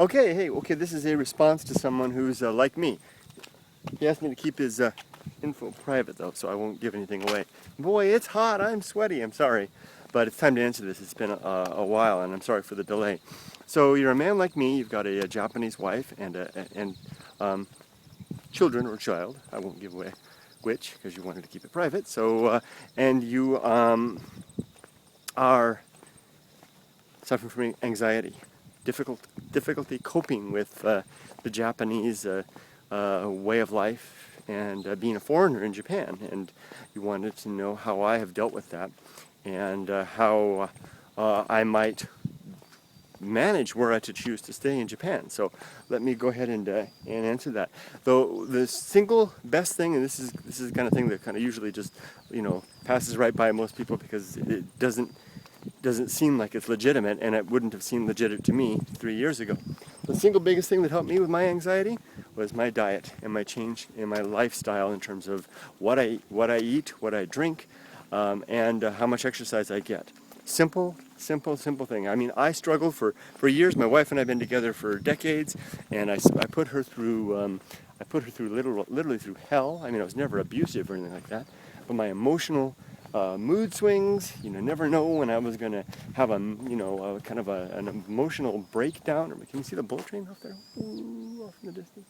Okay, this is a response to someone who's like me. He asked me to keep his info private though, so I won't give anything away. Boy, it's hot, I'm sweaty, I'm sorry. But it's time to answer this. It's been a while, and I'm sorry for the delay. So you're a man like me, you've got a Japanese wife and children or child. I won't give away which, because you wanted to keep it private. So, and you are suffering from anxiety, difficulty coping with the Japanese way of life and being a foreigner in Japan. And you wanted to know how I have dealt with that and how I might manage were I to choose to stay in Japan. So let me go ahead and answer that. Though the single best thing, and this is the kind of thing that kind of usually just passes right by most people because it doesn't seem like it's legitimate, and it wouldn't have seemed legitimate to me 3 years ago. The single biggest thing that helped me with my anxiety was my diet and my change in my lifestyle in terms of what I eat, what I drink, and how much exercise I get. Simple thing. I mean, I struggled for years. My wife and I have been together for decades, and I put her through literally through hell. I mean, I was never abusive or anything like that, but my emotional mood swings, never know when I was going to have kind of an emotional breakdown. Can you see the bullet train off there? Ooh, off in the distance.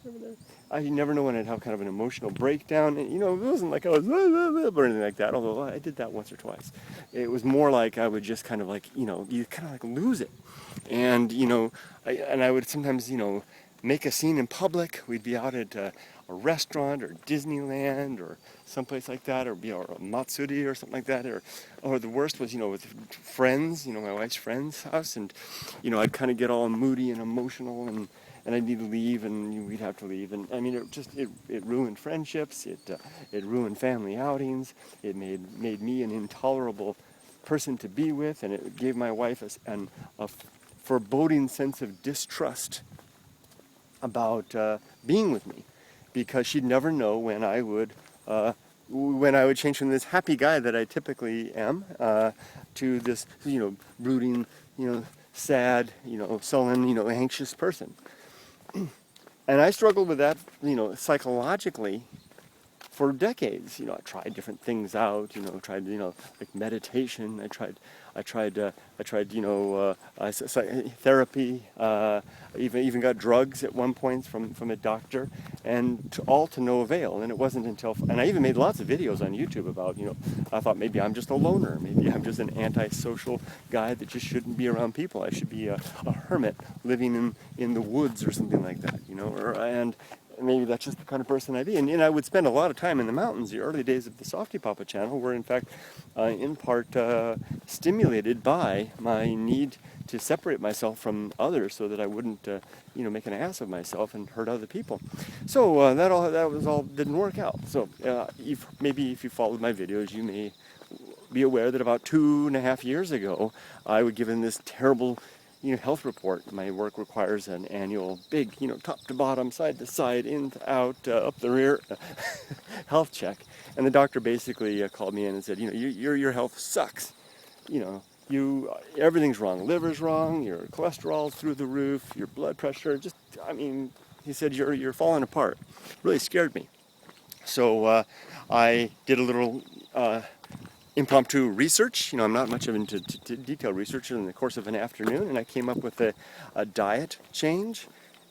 Over there. I never know when I'd have kind of an emotional breakdown. And, it wasn't like I was or anything like that, although I did that once or twice. It was more like I would just kind of like, you kind of like lose it. And, I would sometimes, make a scene in public. We'd be out at a restaurant or Disneyland or someplace like that, or a Matsuri or something like that, or the worst was, with friends, my wife's friend's house, and, I'd kind of get all moody and emotional, and I'd need to leave, and we'd have to leave, and I mean, it ruined friendships, it ruined family outings, it made me an intolerable person to be with, and it gave my wife a foreboding sense of distrust about being with me, because she'd never know when I would change from this happy guy that I typically am to this brooding, sad, sullen, anxious person. And I struggled with that, psychologically for decades. I tried different things out, tried, like meditation. I tried therapy, even got drugs at one point from a doctor, and all to no avail. And it wasn't until, and I even made lots of videos on YouTube about, I thought maybe I'm just a loner, maybe I'm just an antisocial guy that just shouldn't be around people. I should be a hermit living in the woods or something like that, and maybe that's just the kind of person I'd be. And I would spend a lot of time in the mountains. The early days of the softypapa channel were, in fact, in part stimulated by my need to separate myself from others so that I wouldn't, make an ass of myself and hurt other people. So that didn't work out. So if you followed my videos, you may be aware that about 2.5 years ago, I was given this terrible health report. My work requires an annual big, top to bottom, side to side, in to out, up the rear health check. And the doctor basically called me in and said, your health sucks. Everything's wrong. Liver's wrong, your cholesterol's through the roof, your blood pressure, he said, you're falling apart. Really scared me. So I did a little impromptu research. I'm not much of into detailed research in the course of an afternoon, and I came up with a diet change.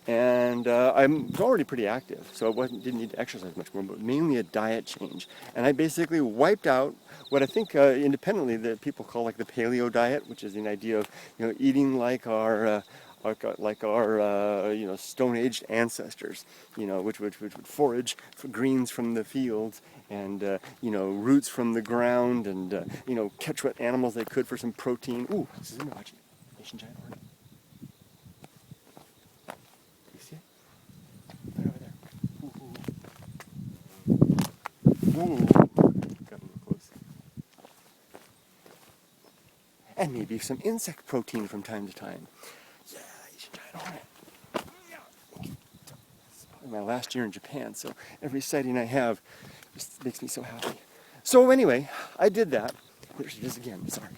And I'm already pretty active, so I didn't need to exercise much more, but mainly a diet change. And I basically wiped out what I think independently that people call like the paleo diet, which is the idea of eating like our Stone-aged ancestors, which would forage for greens from the fields and roots from the ground and catch what animals they could for some protein. Ooh, this is a Asian giant hornet. You see it? Right over there. Ooh. Got a little close. And maybe some insect protein from time to time. Yeah, Asian giant hornet. It's probably my last year in Japan, so every sighting I have just makes me so happy. So anyway, I did that. There she is again, sorry.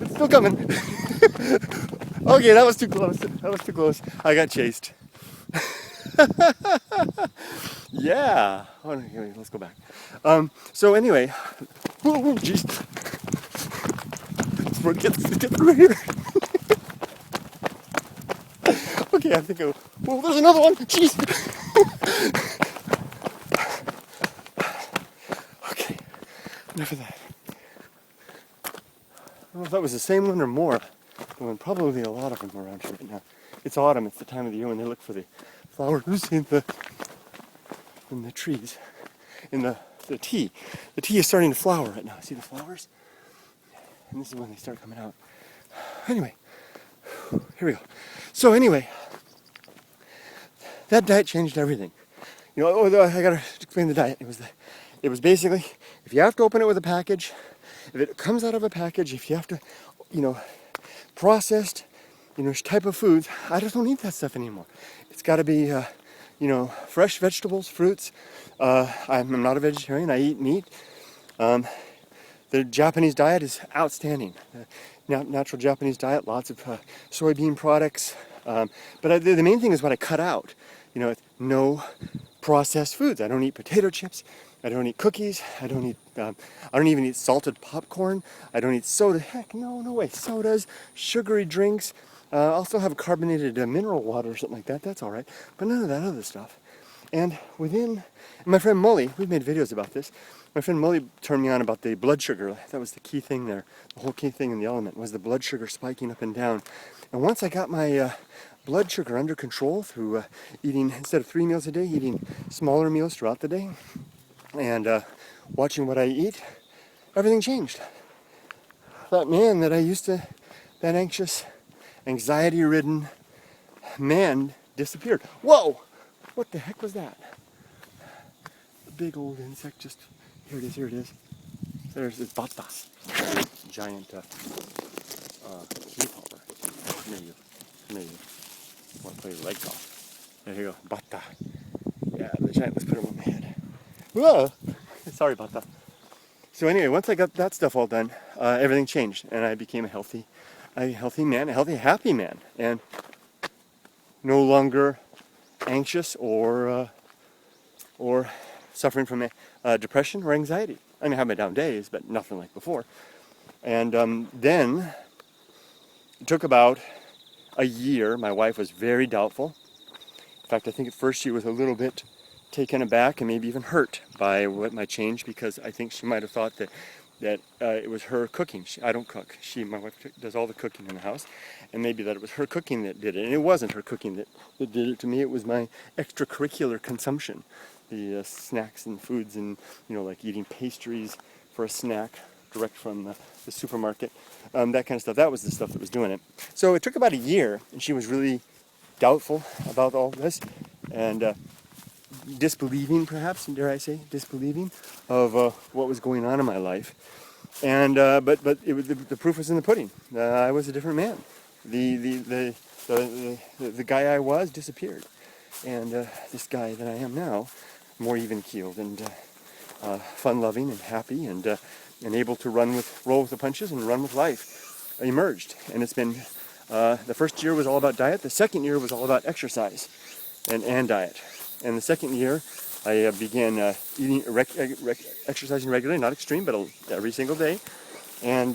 It's still coming. Okay, that was too close. That was too close. I got chased. Yeah. Oh, okay, let's go back. So anyway, jeez. Let's get through here. Okay, I think. Well, there's another one. Jeez. Okay, enough of that. I don't know if that was the same one or more. Well, probably a lot of them around here right now. It's autumn. It's the time of the year when they look for the flowers in the trees, in the tea. The tea is starting to flower right now. See the flowers? And this is when they start coming out. Anyway, here we go. So anyway, that diet changed everything. You know, I gotta explain the diet. It was basically, if you have to open it with a package, if it comes out of a package, if you have to, processed, type of foods, I just don't eat that stuff anymore. It's got to be, fresh vegetables, fruits. I'm not a vegetarian. I eat meat. The Japanese diet is outstanding. Natural Japanese diet, lots of soybean products. But the main thing is what I cut out. No processed foods. I don't eat potato chips. I don't eat cookies. I don't even eat salted popcorn. I don't eat soda. Heck, no way. Sodas, sugary drinks. Also have carbonated mineral water or something like that. That's all right. But none of that other stuff. And my friend Mully, we've made videos about this. My friend Mully turned me on about the blood sugar. That was the key thing there. The whole key thing in the element was the blood sugar spiking up and down. And once I got my blood sugar under control through eating, instead of 3 meals a day, eating smaller meals throughout the day, and watching what I eat, everything changed. That man that I used to, that anxious, anxiety-ridden man disappeared. Whoa! What the heck was that? A big old insect just, here it is. There's this bata. Giant leaf hopper. Come here, you. Want to play leg golf. There you go, bata. Yeah, the giant, let's put him on my head. Whoa! Sorry about that. So anyway, once I got that stuff all done, everything changed, and I became a healthy man, a healthy, happy man, and no longer anxious or suffering from depression or anxiety. I mean, I have my down days, but nothing like before. And then it took about a year. My wife was very doubtful. In fact, I think at first she was a little bit taken aback and maybe even hurt by what my change, because I think she might have thought that it was her cooking. I don't cook. My wife does all the cooking in the house, and maybe that it was her cooking that did it. And it wasn't her cooking that did it to me. It was my extracurricular consumption, the snacks and foods, and like eating pastries for a snack direct from the supermarket, that kind of stuff. That was the stuff that was doing it. So it took about a year, and she was really doubtful about all this, and disbelieving, perhaps, dare I say, disbelieving of what was going on in my life. And but the proof was in the pudding. I was a different man. The guy I was disappeared, and this guy that I am now, more even-keeled and fun-loving and happy and able to roll with the punches and run with life, emerged. And it's been the first year was all about diet. The second year was all about exercise and diet. And the second year, I began exercising regularly, not extreme, but every single day. And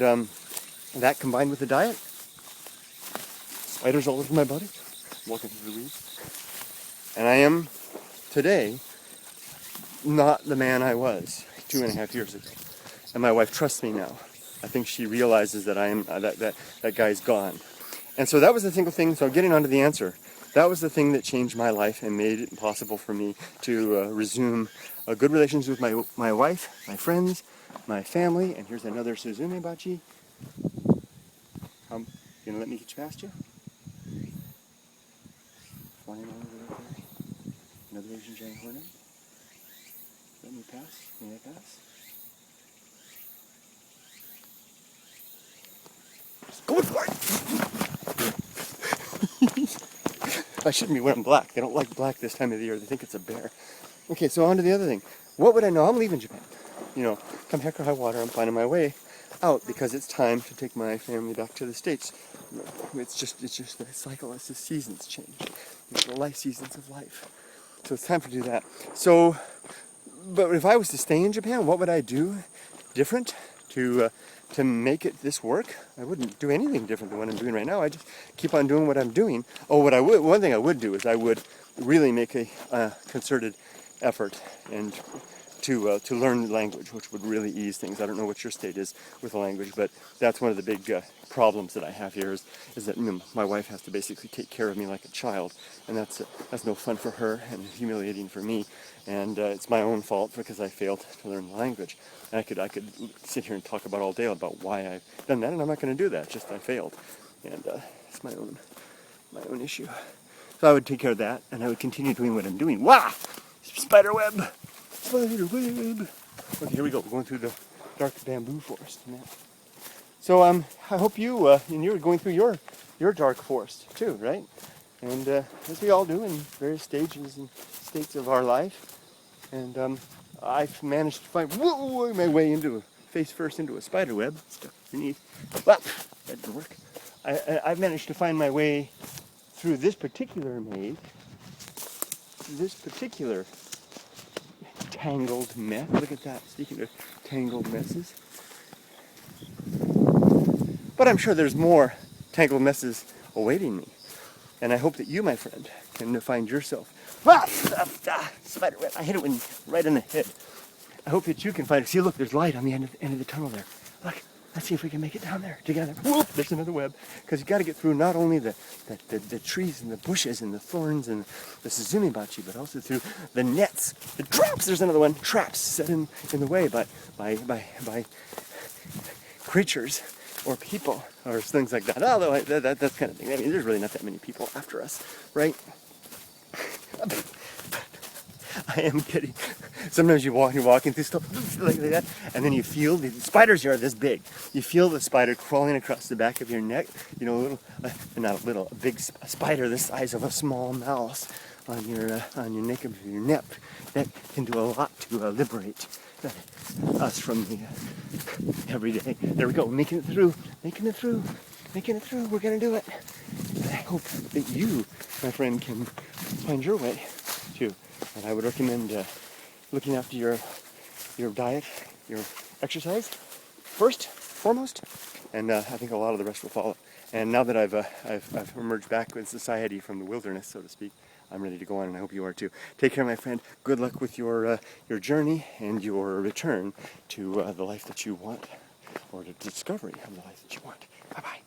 that combined with the diet, spiders all over my body, walking through the weeds. And I am today not the man I was 2.5 years ago. And my wife trusts me now. I think she realizes that I am that guy's gone. And so that was the single thing. So getting on to the answer. That was the thing that changed my life and made it possible for me to resume a good relationship with my wife, my friends, my family. And here's another Suzume Bachi. You gonna let me get past you? Flying all over there. Another Asian giant hornet. Let me pass. May I pass? Just going for it! I shouldn't be wearing black. They don't like black this time of the year. They think it's a bear. Okay, so on to the other thing. What would I know? I'm leaving Japan. come heck or high water, I'm finding my way out because it's time to take my family back to the States. It's just the cycle. It's the seasons change. The life seasons of life. So it's time to do that. So, but if I was to stay in Japan, what would I do different to make this work? I wouldn't do anything different than what I'm doing right now. I just keep on doing what I'm doing. Oh, one thing I would do is I would really make a concerted effort and to learn the language, which would really ease things. I don't know what your state is with the language, but that's one of the big problems that I have here is that my wife has to basically take care of me like a child, and that's no fun for her and humiliating for me, and it's my own fault because I failed to learn the language. And I could sit here and talk about all day about why I've done that, and I'm not going to do that. Just I failed, and it's my own issue. So I would take care of that, and I would continue doing what I'm doing. Wow! Spider web! Spider web! Okay, here we go. We're going through the dark bamboo forest now. So I hope you, and you're going through your dark forest too, right? And as we all do in various stages and states of our life. And I've managed to find my way face first into a spider web stuck underneath. Well, that didn't work. I've managed to find my way through this particular maze, this particular tangled mess. Look at that, speaking of tangled messes. But I'm sure there's more tangled messes awaiting me. And I hope that you, my friend, can find yourself. Spider web, I hit it right in the head. I hope that you can find it. See, look, there's light on the end of the tunnel there. Look, let's see if we can make it down there together. Whoop, there's another web. Because you got to get through not only the trees and the bushes and the thorns and the suzumibachi, but also through the nets, the traps. There's another one. Traps set in the way by creatures or people or things like that. Although that's kind of thing. I mean, there's really not that many people after us, right? I am kidding. Sometimes you're walking through stuff like that, and then you feel the spiders are this big. You feel the spider crawling across the back of your neck. A big spider the size of a small mouse on your neck of your neck. That can do a lot to liberate us from the everyday. There we go, making it through. We're gonna do it. And I hope that you, my friend, can find your way too. And I would recommend looking after your diet, your exercise foremost, and I think a lot of the rest will follow. And now that I've emerged back with society from the wilderness, so to speak, I'm ready to go on, and I hope you are too. Take care, my friend. Good luck with your journey and your return to the life that you want, or the discovery of the life that you want. Bye-bye.